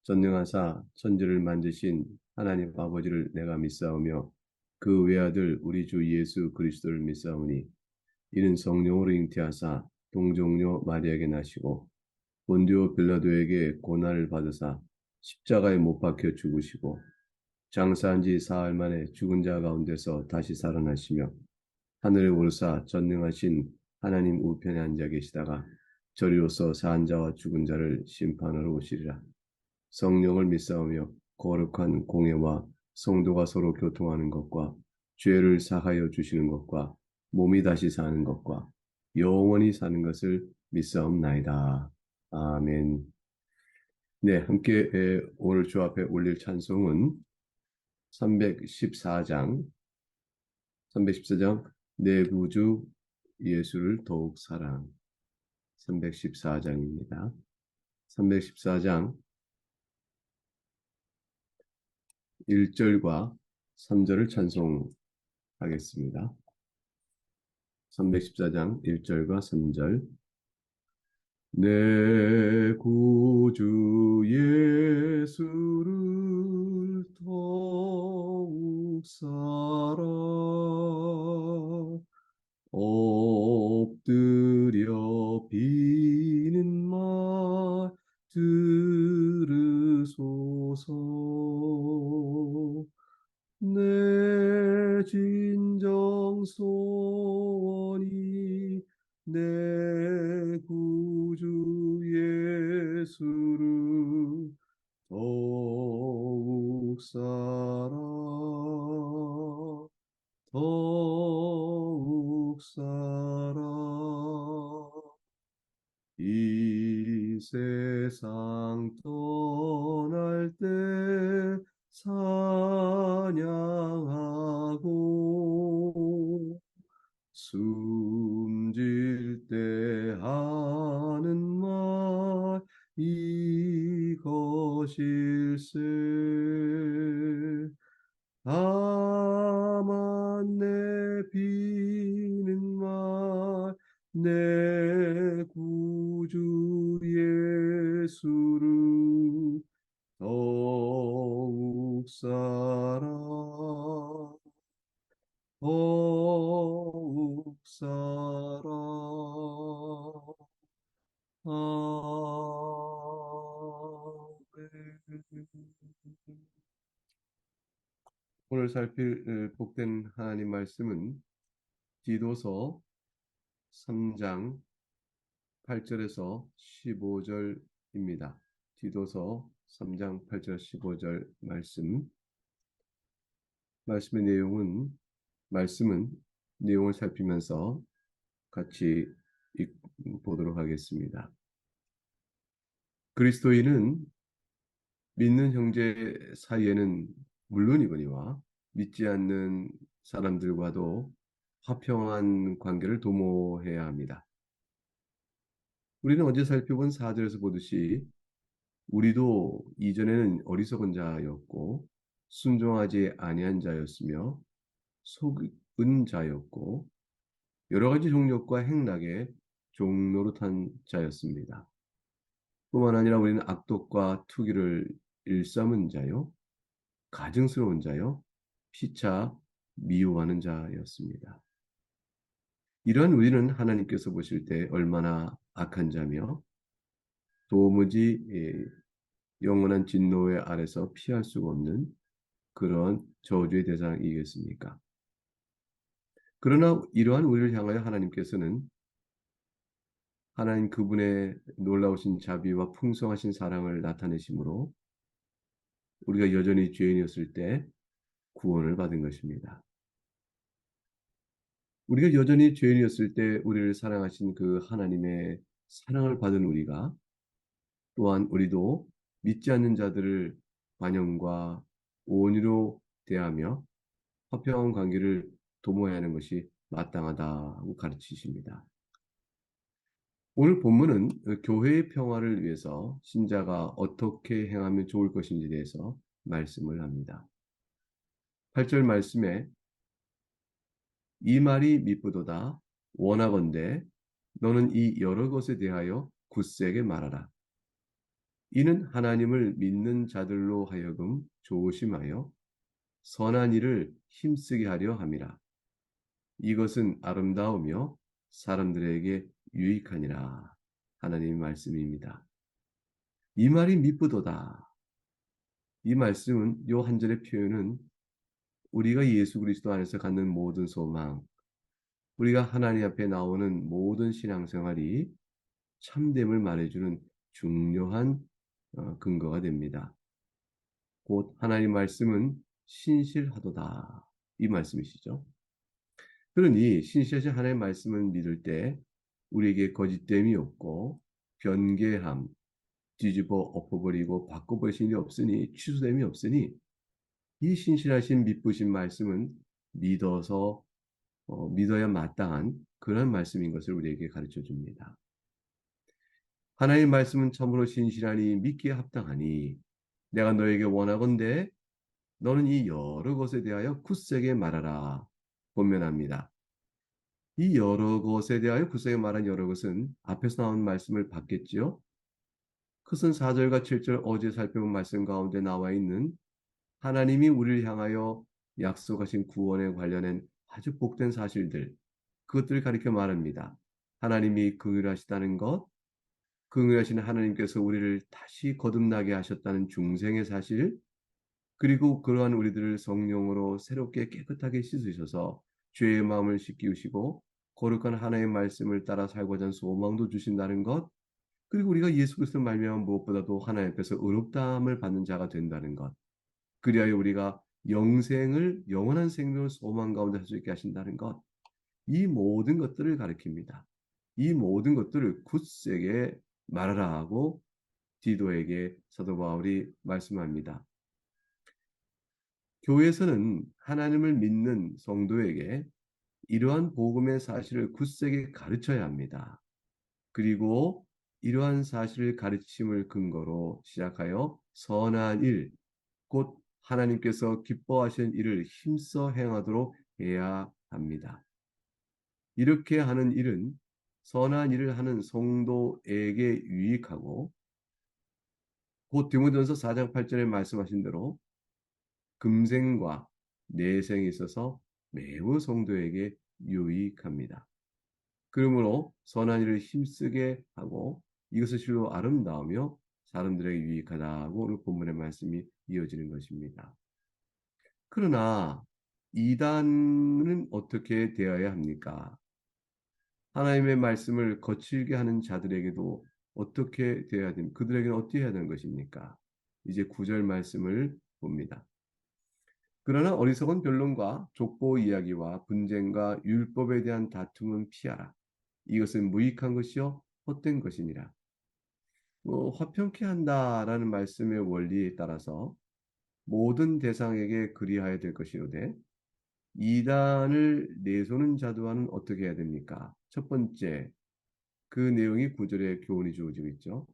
전능하사 천지를 만드신 하나님 아버지를 내가 믿사오며 그 외아들 우리 주 예수 그리스도를 믿사오니 이는 성령으로 잉태하사 동정녀 마리아에게 나시고 본디오 빌라도에게 고난을 받으사 십자가에 못 박혀 죽으시고 장사한 지 사흘 만에 죽은 자 가운데서 다시 살아나시며 하늘에 오르사 전능하신 하나님 우편에 앉아 계시다가 저리로서 산 자와 죽은 자를 심판하러 오시리라. 성령을 믿사오며 거룩한 공예와 성도가 서로 교통하는 것과 죄를 사하여 주시는 것과 몸이 다시 사는 것과 영원히 사는 것을 믿사옵나이다. 아멘. 네, 함께 오늘 주 앞에 올릴 찬송은 314장, 314장 내 구주 예수를 더욱 사랑, 314장입니다. 314장 1절과 3절을 찬송하겠습니다. 314장 1절과 3절. 내 구주 예수를 더욱 사랑, 엎드려 비는 말 들으소서. 내 진정 소원이 내 구주 예수를 더욱 사랑, 더욱 사랑. 이 세상 떠날 때 찬양하고 숨질 때 하는 말 이것일세. 다만 내 비는 말 내 구주 예수를 더욱 사랑, 더욱 사랑. 아멘. 오늘 살필 복된 하나님 말씀은 디도서 3장 8절에서 15절입니다. 디도서 3장 8절 15절 말씀의 말씀은 내용을 살피면서 같이 보도록 하겠습니다. 그리스도인은 믿는 형제 사이에는 물론이거니와 믿지 않는 사람들과도 화평한 관계를 도모해야 합니다. 우리는 어제 살펴본 4절에서 보듯이 우리도 이전에는 어리석은 자였고 순종하지 아니한 자였으며 속은 자였고 여러 가지 종력과 행락에 종노릇한 자였습니다. 뿐만 아니라 우리는 악독과 투기를 일삼은 자요, 가증스러운 자요, 피차 미워하는 자였습니다. 이러한 우리는 하나님께서 보실 때 얼마나 악한 자며 도무지 영원한 진노의 아래서 피할 수가 없는 그런 저주의 대상이겠습니까? 그러나 이러한 우리를 향하여 하나님께서는 하나님 그분의 놀라우신 자비와 풍성하신 사랑을 나타내심으로 우리가 여전히 죄인이었을 때 구원을 받은 것입니다. 우리가 여전히 죄인이었을 때 우리를 사랑하신 그 하나님의 사랑을 받은 우리가 또한 우리도 믿지 않는 자들을 관용과 온유로 대하며 화평한 관계를 도모해야 하는 것이 마땅하다고 가르치십니다. 오늘 본문은 교회의 평화를 위해서 신자가 어떻게 행하면 좋을 것인지에 대해서 말씀을 합니다. 8절 말씀에 이 말이 미쁘도다 원하건대 너는 이 여러 것에 대하여 굳세게 말하라. 이는 하나님을 믿는 자들로 하여금 조심하여 선한 일을 힘쓰게 하려 함이라. 이것은 아름다우며 사람들에게 유익하니라. 하나님의 말씀입니다. 이 말이 미쁘도다. 이 말씀은 요 한 절의 표현은 우리가 예수 그리스도 안에서 갖는 모든 소망, 우리가 하나님 앞에 나오는 모든 신앙생활이 참됨을 말해주는 중요한 근거가 됩니다. 곧 하나님 말씀은 신실하도다. 이 말씀이시죠. 그러니 신실하신 하나님의 말씀을 믿을 때 우리에게 거짓됨이 없고 변개함, 뒤집어 엎어버리고 바꿔버리신 일이 없으니 취소됨이 없으니 이 신실하신 믿으신 말씀은 믿어야 마땅한 그런 말씀인 것을 우리에게 가르쳐 줍니다. 하나님의 말씀은 참으로 신실하니 믿기에 합당하니 내가 너에게 원하건대 너는 이 여러 것에 대하여 굳세게 말하라. 권면합니다. 이 여러 것에 대하여 굳세게 말한 여러 것은 앞에서 나온 말씀을 받겠지요. 그것은 4절과 7절 어제 살펴본 말씀 가운데 나와 있는 하나님이 우리를 향하여 약속하신 구원에 관련된 아주 복된 사실들, 그것들을 가리켜 말합니다. 하나님이 긍휼하시다는 것, 긍휼하신 하나님께서 우리를 다시 거듭나게 하셨다는 중생의 사실, 그리고 그러한 우리들을 성령으로 새롭게 깨끗하게 씻으셔서 죄의 마음을 씻기우시고 거룩한 하나님의 말씀을 따라 살고자 하는 소망도 주신다는 것, 그리고 우리가 예수 그리스도를 말미암아 무엇보다도 하나님 앞에서 의롭다함을 받는 자가 된다는 것, 그리하여 우리가 영원한 생명을 소망 가운데 할 수 있게 하신다는 것, 이 모든 것들을 가리킵니다. 이 모든 것들을 굳세게 말하라 하고 디도에게 사도 바울이 말씀합니다. 교회에서는 하나님을 믿는 성도에게 이러한 복음의 사실을 굳세게 가르쳐야 합니다. 그리고 이러한 사실을 가르침을 근거로 시작하여 선한 일, 곧 하나님께서 기뻐하시는 일을 힘써 행하도록 해야 합니다. 이렇게 하는 일은 선한 일을 하는 성도에게 유익하고 곧 디모데전서 4장 8절에 말씀하신 대로 금생과 내생에 있어서 매우 성도에게 유익합니다. 그러므로 선한 일을 힘쓰게 하고 이것을 실로 아름다우며 사람들에게 유익하다고 오늘 본문의 말씀이 이어지는 것입니다. 그러나 이단은 어떻게 되어야 합니까? 하나님의 말씀을 거칠게 하는 자들에게도 어떻게 되어야 됩니까? 그들에게는 어떻게 해야 되는 것입니까? 이제 9절 말씀을 봅니다. 그러나 어리석은 변론과 족보 이야기와 분쟁과 율법에 대한 다툼은 피하라. 이것은 무익한 것이요 헛된 것이니라. 화평케 한다라는 말씀의 원리에 따라서 모든 대상에게 그리하여야 될 것이로되 이단을 내소는 자들과는 어떻게 해야 됩니까? 첫 번째, 그 내용이 9절에 교훈이 주어지고 있죠.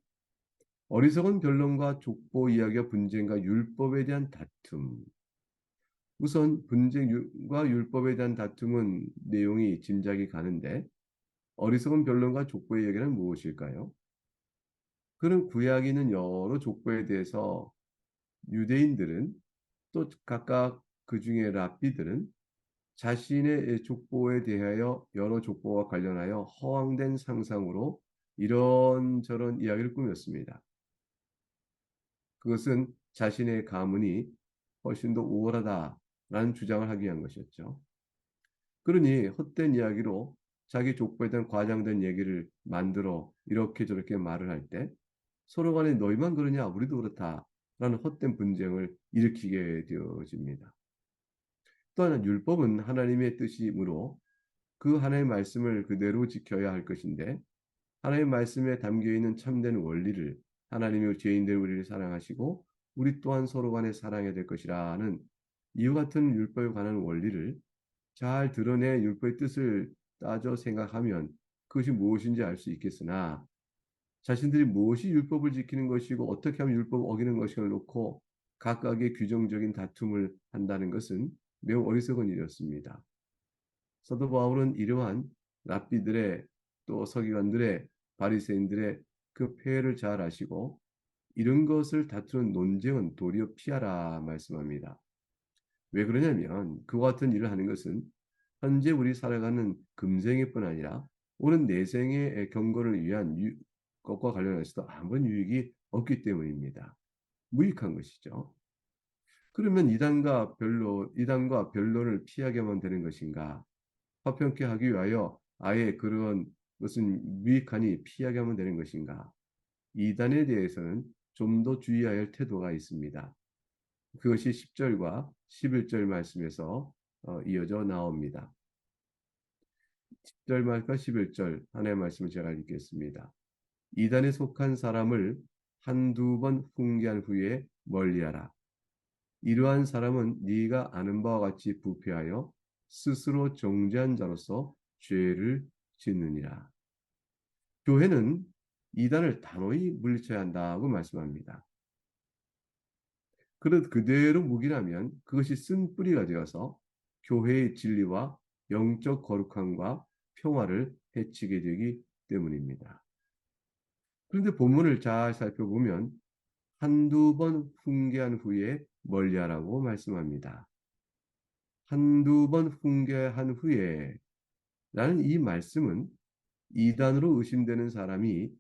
어리석은 변론과 족보 이야기와 분쟁과 율법에 대한 다툼. 우선 분쟁과 율법에 대한 다툼은 내용이 짐작이 가는데 어리석은 변론과 족보의 이야기는 무엇일까요? 그런 구약에 있는 여러 족보에 대해서 유대인들은 또 각각 그 중에 랍비들은 자신의 족보에 대하여 여러 족보와 관련하여 허황된 상상으로 이런저런 이야기를 꾸몄습니다. 그것은 자신의 가문이 훨씬 더 우월하다라는 주장을 하기 위한 것이었죠. 그러니 헛된 이야기로 자기 족보에 대한 과장된 얘기를 만들어 이렇게 저렇게 말을 할 때 서로 간에 너희만 그러냐 우리도 그렇다라는 헛된 분쟁을 일으키게 되어집니다. 또 하나 율법은 하나님의 뜻이므로 그 하나님의 말씀을 그대로 지켜야 할 것인데 하나님의 말씀에 담겨 있는 참된 원리를 하나님의 죄인된 우리를 사랑하시고 우리 또한 서로 간에 사랑해야 될 것이라는 이와 같은 율법에 관한 원리를 잘 드러내 율법의 뜻을 따져 생각하면 그것이 무엇인지 알 수 있겠으나 자신들이 무엇이 율법을 지키는 것이고 어떻게 하면 율법을 어기는 것인가를 놓고 각각의 규정적인 다툼을 한다는 것은 매우 어리석은 일이었습니다. 사도 바울은 이러한 랍비들의 또 서기관들의 바리새인들의 그 폐해를 잘 아시고 이런 것을 다투는 논쟁은 도리어 피하라 말씀합니다. 왜 그러냐면 그와 같은 일을 하는 것은 현재 우리 살아가는 금생애뿐 아니라 오는 내생의 경건을 위한 것과 관련해서도 아무런 유익이 없기 때문입니다. 무익한 것이죠. 그러면 이단과 변론을 피하게만 되는 것인가? 화평케 하기 위하여 아예 그런 것은 무익하니 피하게 하면 되는 것인가? 이단에 대해서는 좀 더 주의해야 할 태도가 있습니다. 그것이 10절과 11절 말씀에서 이어져 나옵니다. 10절 말과 11절 하나의 말씀을 제가 읽겠습니다. 이단에 속한 사람을 한두 번 훈계한 후에 멀리하라. 이러한 사람은 네가 아는 바와 같이 부패하여 스스로 정죄한 자로서 죄를 짓느니라. 교회는 이단을 단호히 물리쳐야 한다고 말씀합니다. 그대로 묵인하면 그것이 쓴 뿌리가 되어서 교회의 진리와 영적 거룩함과 평화를 해치게 되기 때문입니다. 그런데 본문을 잘 살펴보면 한두 번 훈계한 후에 멀리하라고 말씀합니다. 한두 번 훈계한 후에 라는 이 말씀은 이단으로 의심되는 사람이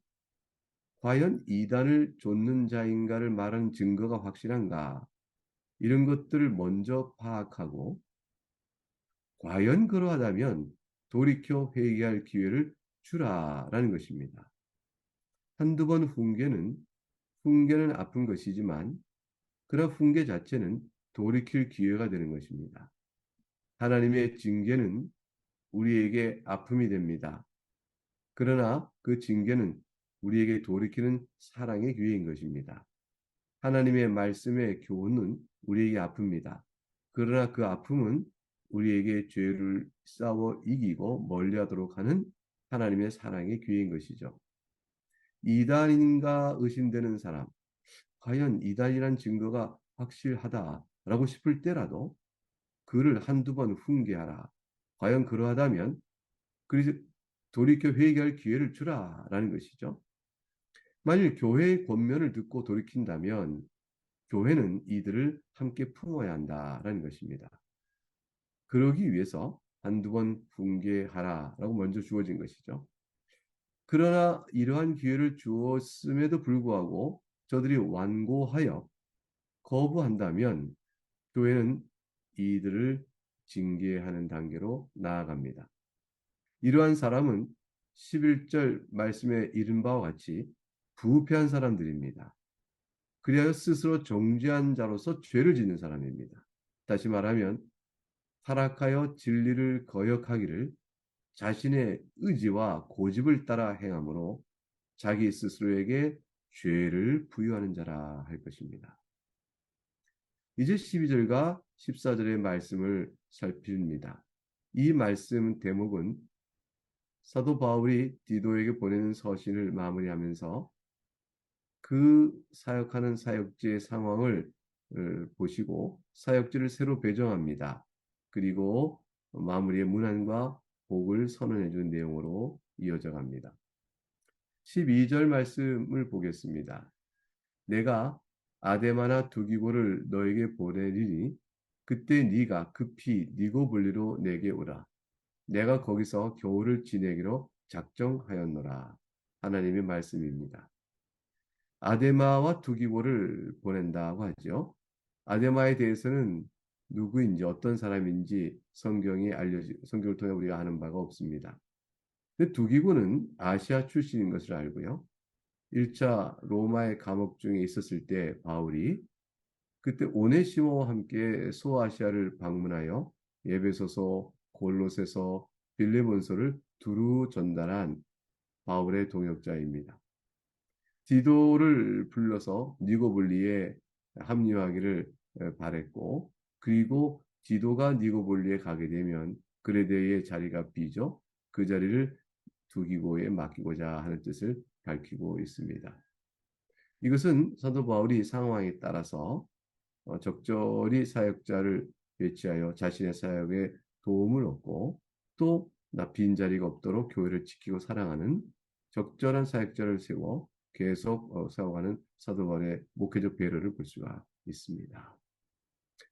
과연 이단을 좇는 자인가를 말하는 증거가 확실한가? 이런 것들을 먼저 파악하고 과연 그러하다면 돌이켜 회개할 기회를 주라라는 것입니다. 한두 번 훈계는 아픈 것이지만 그러나 훈계 자체는 돌이킬 기회가 되는 것입니다. 하나님의 징계는 우리에게 아픔이 됩니다. 그러나 그 징계는 우리에게 돌이키는 사랑의 기회인 것입니다. 하나님의 말씀의 교훈은 우리에게 아픕니다. 그러나 그 아픔은 우리에게 죄를 싸워 이기고 멀리하도록 하는 하나님의 사랑의 기회인 것이죠. 이단인가 의심되는 사람, 과연 이단이란 증거가 확실하다라고 싶을 때라도 그를 한두 번 훈계하라. 과연 그러하다면 그리고 돌이켜 회개할 기회를 주라라는 것이죠. 만일 교회의 권면을 듣고 돌이킨다면 교회는 이들을 함께 품어야 한다라는 것입니다. 그러기 위해서 한두 번 훈계하라라고 먼저 주어진 것이죠. 그러나 이러한 기회를 주었음에도 불구하고 저들이 완고하여 거부한다면 교회는 이들을 징계하는 단계로 나아갑니다. 이러한 사람은 11절 말씀에 이른 바와 같이 부패한 사람들입니다. 그리하여 스스로 정죄한 자로서 죄를 짓는 사람입니다. 다시 말하면 타락하여 진리를 거역하기를 자신의 의지와 고집을 따라 행함으로 자기 스스로에게 죄를 부여하는 자라 할 것입니다. 이제 12절과 14절의 말씀을 살핍니다. 이 말씀 대목은 사도 바울이 디도에게 보내는 서신을 마무리하면서 그 사역하는 사역지의 상황을 보시고 사역지를 새로 배정합니다. 그리고 마무리의 문안과 복을 선언해 준 내용으로 이어져 갑니다. 12절 말씀을 보겠습니다. 내가 아데마나 두기고를 너에게 보내리니 그때 네가 급히 니고볼리로 내게 오라. 내가 거기서 겨울을 지내기로 작정하였노라. 하나님의 말씀입니다. 아데마와 두기고를 보낸다고 하죠. 아데마에 대해서는 누구인지 어떤 사람인지 성경을 통해 우리가 아는 바가 없습니다. 근데 두기고는 아시아 출신인 것을 알고요. 1차 로마의 감옥 중에 있었을 때 바울이 그때 오네시모와 함께 소아시아를 방문하여 에베소서, 골로새서, 빌레몬서를 두루 전달한 바울의 동역자입니다. 디도를 불러서 니고볼리에 합류하기를 바랬고 그리고 디도가 니고볼리에 가게 되면 그레데의 자리가 비죠. 그 자리를 두기고에 맡기고자 하는 뜻을 밝히고 있습니다. 이것은 사도 바울이 상황에 따라서 적절히 사역자를 배치하여 자신의 사역에 도움을 얻고 또 빈자리가 없도록 교회를 지키고 사랑하는 적절한 사역자를 세워 계속 세워가는 사도 바울의 목회적 배려를 볼 수가 있습니다.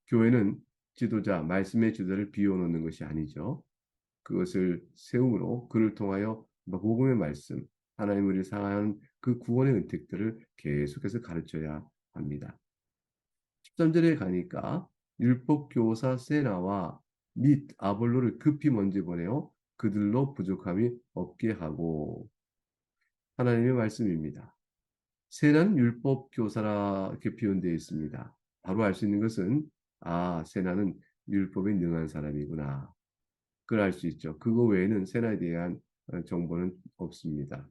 교회는 지도자, 말씀의 지도자를 비워놓는 것이 아니죠. 그것을 세움으로 그를 통하여 복음의 말씀, 하나님 우리를 사랑하는 그 구원의 은택들을 계속해서 가르쳐야 합니다. 13절에 가니까 율법 교사 세나와 및 아볼로를 급히 먼저 보내어 그들로 부족함이 없게 하고, 하나님의 말씀입니다. 세나는 율법 교사라 이렇게 표현되어 있습니다. 바로 알 수 있는 것은 세나는 율법에 능한 사람이구나. 그걸 알 수 있죠. 그거 외에는 세나에 대한 정보는 없습니다.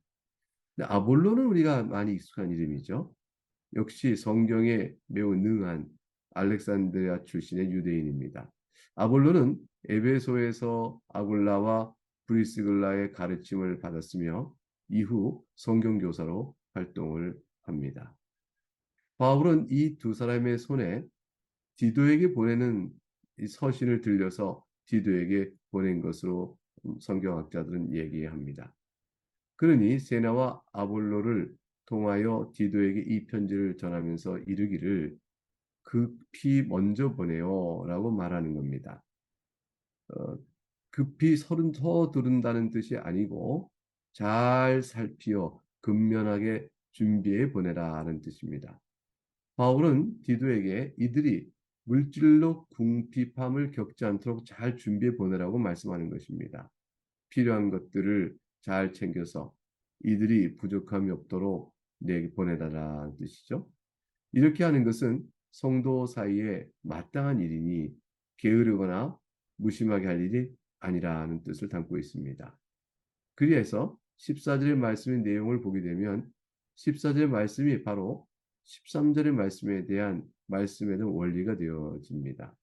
근데 아볼로는 우리가 많이 익숙한 이름이죠. 역시 성경에 매우 능한 알렉산드리아 출신의 유대인입니다. 아볼로는 에베소에서 아굴라와 브리스글라의 가르침을 받았으며 이후 성경교사로 활동을 합니다. 바울은 이 두 사람의 손에 디도에게 보내는 이 서신을 들려서 디도에게 보낸 것으로 성경학자들은 얘기합니다. 그러니 세나와 아볼로를 통하여 디도에게 이 편지를 전하면서 이르기를 급히 먼저 보내요 라고 말하는 겁니다. 급히 서두른다는 뜻이 아니고 잘 살피어 근면하게 준비해 보내라는 뜻입니다. 바울은 디도에게 이들이 물질로 궁핍함을 겪지 않도록 잘 준비해 보내라고 말씀하는 것입니다. 필요한 것들을 잘 챙겨서 이들이 부족함이 없도록 내게 보내달라는 뜻이죠. 이렇게 하는 것은 성도 사이에 마땅한 일이니 게으르거나 무심하게 할 일이 아니라는 뜻을 담고 있습니다. 그래서 14절의 말씀의 내용을 보게 되면 14절의 말씀이 바로 13절의 말씀에 대한 말씀에 대한 원리가 되어집니다.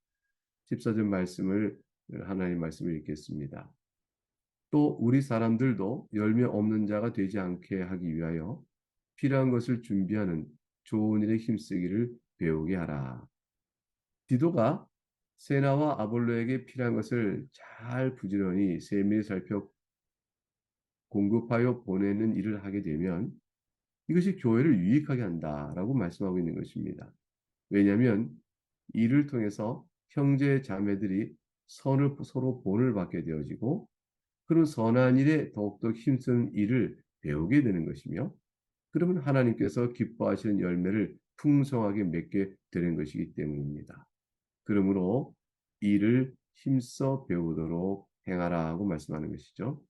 14절 말씀을 하나님 말씀을 읽겠습니다. 또 우리 사람들도 열매 없는 자가 되지 않게 하기 위하여 필요한 것을 준비하는 좋은 일에 힘쓰기를 배우게 하라. 디도가 세나와 아볼로에게 필요한 것을 잘 부지런히 세밀히 살펴 공급하여 보내는 일을 하게 되면 이것이 교회를 유익하게 한다라고 말씀하고 있는 것입니다. 왜냐하면 이를 통해서 형제 자매들이 서로 본을 받게 되어지고 그런 선한 일에 더욱더 힘쓰는 일을 배우게 되는 것이며 그러면 하나님께서 기뻐하시는 열매를 풍성하게 맺게 되는 것이기 때문입니다. 그러므로 이를 힘써 배우도록 행하라고 말씀하는 것이죠.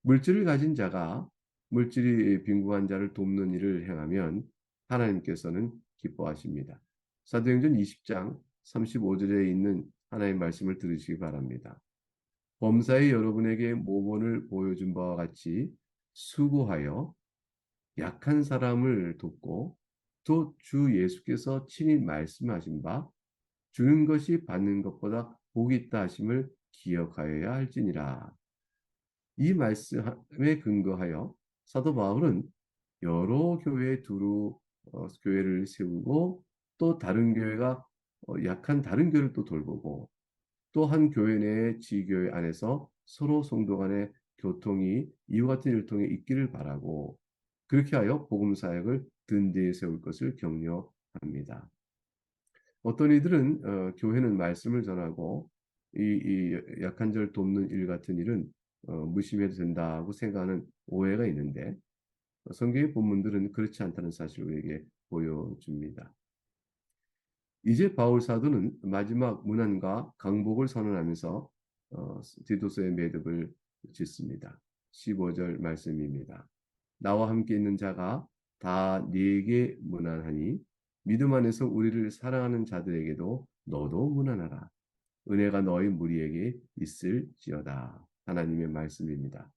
물질을 가진 자가 물질이 빈궁한 자를 돕는 일을 행하면 하나님께서는 기뻐하십니다. 사도행전 20장 35절에 있는 하나님의 말씀을 들으시기 바랍니다. 범사에 여러분에게 모본을 보여준 바와 같이 수고하여 약한 사람을 돕고 또 주 예수께서 친히 말씀하신 바 주는 것이 받는 것보다 복이 있다 하심을 기억하여야 할지니라. 이 말씀에 근거하여 사도 바울은 여러 교회에 두루 교회를 세우고 또 다른 교회가 약한 다른 교회를 또 돌보고 또 한 교회 내의 지교회 안에서 서로 성도 간의 교통이 이와 같은 일통에 있기를 바라고 그렇게 하여 복음 사역을 든든히 세울 것을 격려합니다. 어떤 이들은 교회는 말씀을 전하고 이 약한 자를 돕는 일 같은 일은 무심해도 된다고 생각하는 오해가 있는데 성경의 본문들은 그렇지 않다는 사실을 우리에게 보여줍니다. 이제 바울 사도는 마지막 문안과 강복을 선언하면서 디도서의 매듭을 짓습니다. 15절 말씀입니다. 나와 함께 있는 자가 다 네게 문안하니 믿음 안에서 우리를 사랑하는 자들에게도 너도 문안하라. 은혜가 너희 무리에게 있을지어다. 하나님의 말씀입니다.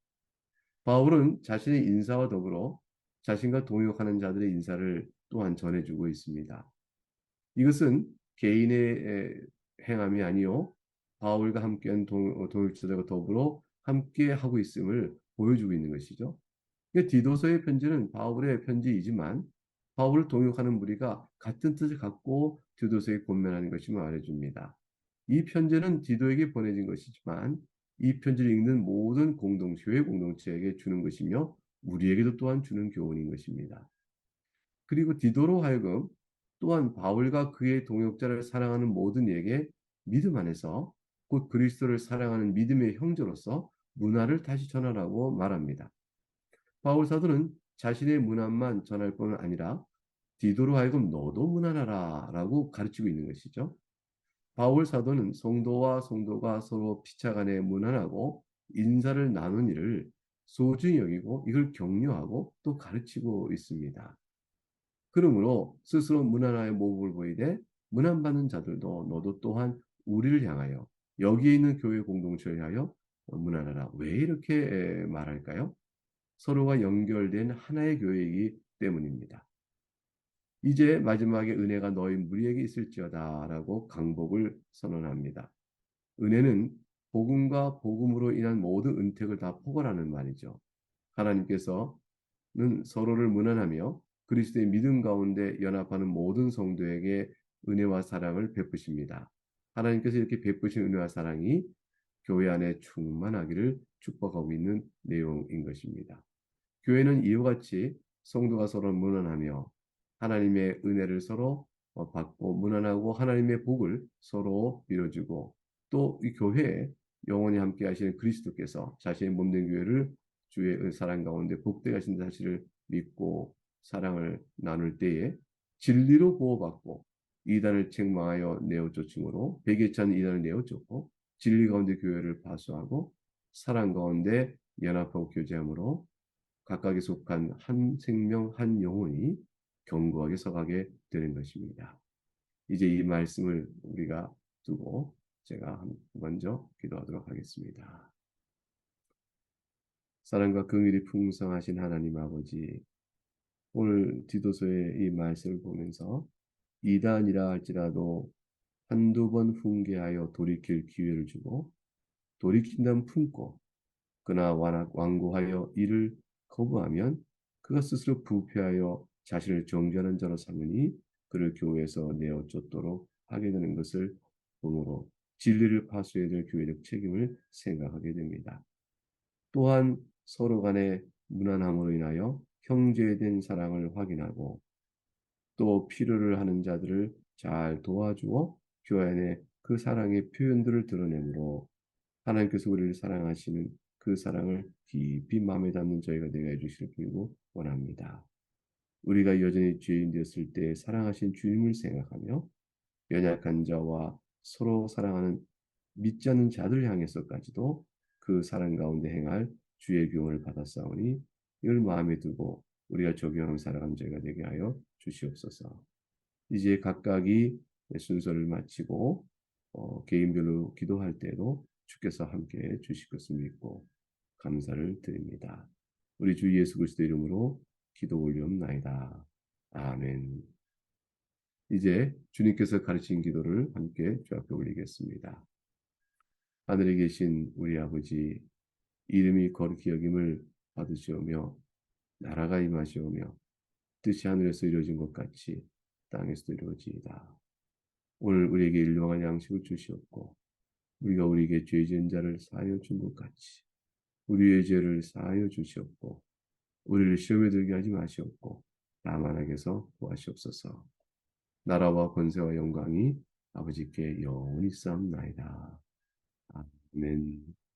바울은 자신의 인사와 더불어 자신과 동역하는 자들의 인사를 또한 전해주고 있습니다. 이것은 개인의 행함이 아니요 바울과 함께한 동역자들과 더불어 함께 하고 있음을 보여주고 있는 것이죠. 디도서의 편지는 바울의 편지이지만 바울을 동역하는 무리가 같은 뜻을 갖고 디도서에 권면하는 것임을 말해줍니다. 이 편지는 디도에게 보내진 것이지만 이 편지를 읽는 모든 교회 공동체에게 주는 것이며 우리에게도 또한 주는 교훈인 것입니다. 그리고 디도로 하여금 또한 바울과 그의 동역자를 사랑하는 모든 이에게 믿음 안에서 곧 그리스도를 사랑하는 믿음의 형제로서 문화를 다시 전하라고 말합니다. 바울 사도는 자신의 문안만 전할 뿐 아니라 디도로 하여금 너도 문안하라라고 가르치고 있는 것이죠. 바울 사도는 성도와 성도가 서로 피차간에 문안하고 인사를 나눈 일을 소중히 여기고 이걸 격려하고 또 가르치고 있습니다. 그러므로 스스로 문안하여 모범을 보이되 문안받는 자들도 너도 또한 우리를 향하여 여기에 있는 교회 공동체를 위하여 문안하라. 왜 이렇게 말할까요? 서로가 연결된 하나의 교회이기 때문입니다. 이제 마지막에 은혜가 너희 무리에게 있을지어다라고 강복을 선언합니다. 은혜는 복음과 복음으로 인한 모든 은택을 다 포괄하는 말이죠. 하나님께서는 서로를 문안하며 그리스도의 믿음 가운데 연합하는 모든 성도에게 은혜와 사랑을 베푸십니다. 하나님께서 이렇게 베푸신 은혜와 사랑이 교회 안에 충만하기를 축복하고 있는 내용인 것입니다. 교회는 이와 같이 성도가 서로 문안하며 하나님의 은혜를 서로 받고 문안하고 하나님의 복을 서로 빌어주고 또 이 교회에 영원히 함께 하시는 그리스도께서 자신의 몸된 교회를 주의 사랑 가운데 복되게 하신 사실을 믿고 사랑을 나눌 때에 진리로 보호받고 이단을 책망하여 내어 쫓음으로 백에 찬 이단을 내어 쫓고 진리 가운데 교회를 파수하고 사랑 가운데 연합하고 교제함으로 각각에 속한 한 생명, 한 영혼이 견고하게 서가게 되는 것입니다. 이제 이 말씀을 우리가 두고 제가 먼저 기도하도록 하겠습니다. 사랑과 긍휼이 풍성하신 하나님 아버지, 오늘 디도서의 이 말씀을 보면서 이단이라 할지라도 한두 번 훈계하여 돌이킬 기회를 주고 돌이킨다면 품고 그나 완고하여 이를 거부하면 그가 스스로 부패하여 자신을 정죄하는 자로 삼으니 그를 교회에서 내어 쫓도록 하게 되는 것을 보므로 진리를 파수해야 될 교회적 책임을 생각하게 됩니다. 또한 서로 간의 무난함으로 인하여 형제에 대한 사랑을 확인하고 또 필요를 하는 자들을 잘 도와주어 교회 안에 그 사랑의 표현들을 드러내므로 하나님께서 우리를 사랑하시는 그 사랑을 깊이 마음에 담는 저희가 되게 해주시길 빌고 원합니다. 우리가 여전히 죄인 되었을 때 사랑하신 주님을 생각하며 연약한 자와 서로 사랑하는 믿지 않는 자들 향해서까지도 그 사랑 가운데 행할 주의 교훈을 받았사오니 이걸 마음에 두고 우리가 적용하며 살아가는 저희가 되게 하여 주시옵소서. 이제 각각이 순서를 마치고 개인별로 기도할 때도 주께서 함께해 주실 것을 믿고 감사를 드립니다. 우리 주 예수 그리스도 이름으로 기도 올리옵나이다. 아멘. 이제 주님께서 가르친 기도를 함께 주 앞에 올리겠습니다. 하늘에 계신 우리 아버지, 이름이 거룩히 여김을 받으시오며 나라가 임하시오며 뜻이 하늘에서 이루어진 것 같이 땅에서도 이루어지이다. 오늘 우리에게 일용할 양식을 주시옵고 우리가 우리에게 죄 지은 자를 사하여 준 것 같이 우리의 죄를 사하여 주시옵고 우리를 시험에 들게 하지 마시옵고 다만 악에서 구하시옵소서. 나라와 권세와 영광이 아버지께 영원히 쌓옵나이다. 아멘.